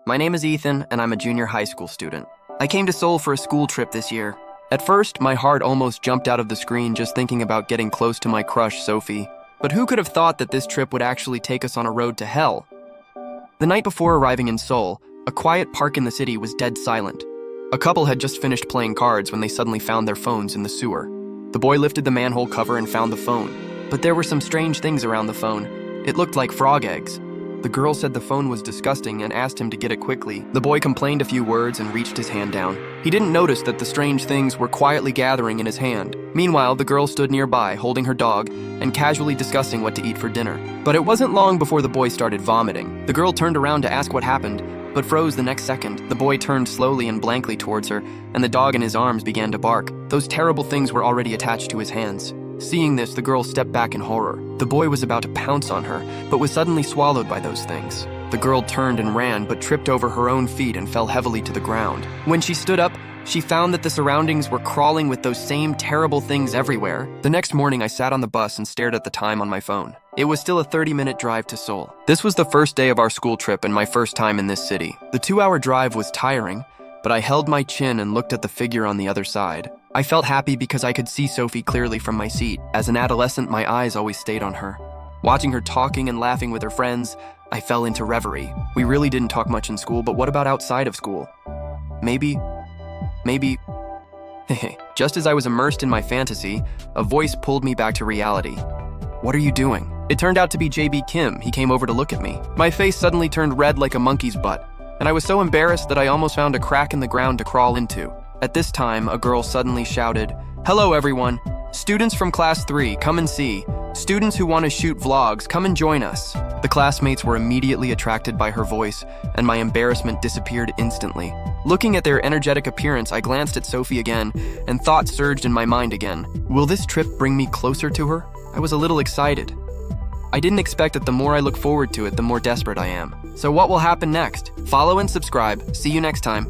My name is Ethan, and I'm a junior high school student. I came to Seoul for a school trip this year. At first, my heart almost jumped out of the screen just thinking about getting close to my crush, Sophie. But who could have thought that this trip would actually take us on a road to hell? The night before arriving in Seoul, a quiet park in the city was dead silent. A couple had just finished playing cards when they suddenly found their phones in the sewer. The boy lifted the manhole cover and found the phone. But there were some strange things around the phone. It looked like frog eggs. The girl said the phone was disgusting and asked him to get it quickly. The boy complained a few words and reached his hand down. He didn't notice that the strange things were quietly gathering in his hand. Meanwhile, the girl stood nearby, holding her dog, and casually discussing what to eat for dinner. But it wasn't long before the boy started vomiting. The girl turned around to ask what happened, but froze the next second. The boy turned slowly and blankly towards her, and the dog in his arms began to bark. Those terrible things were already attached to his hands. Seeing this, the girl stepped back in horror. The boy was about to pounce on her, but was suddenly swallowed by those things. The girl turned and ran, but tripped over her own feet and fell heavily to the ground. When she stood up, she found that the surroundings were crawling with those same terrible things everywhere. The next morning, I sat on the bus and stared at the time on my phone. It was still a 30-minute drive to Seoul. This was the first day of our school trip and my first time in this city. The 2-hour drive was tiring, but I held my chin and looked at the figure on the other side. I felt happy because I could see Sophie clearly from my seat. As an adolescent, my eyes always stayed on her. Watching her talking and laughing with her friends, I fell into reverie. We really didn't talk much in school, but what about outside of school? Maybe... Just as I was immersed in my fantasy, a voice pulled me back to reality. "What are you doing?" It turned out to be JB Kim. He came over to look at me. My face suddenly turned red like a monkey's butt, and I was so embarrassed that I almost found a crack in the ground to crawl into. At this time, a girl suddenly shouted, "Hello everyone! Students from class 3, come and see. Students who want to shoot vlogs, come and join us." The classmates were immediately attracted by her voice, and my embarrassment disappeared instantly. Looking at their energetic appearance, I glanced at Sophie again, and thoughts surged in my mind again. Will this trip bring me closer to her? I was a little excited. I didn't expect that the more I look forward to it, the more desperate I am. So what will happen next? Follow and subscribe. See you next time.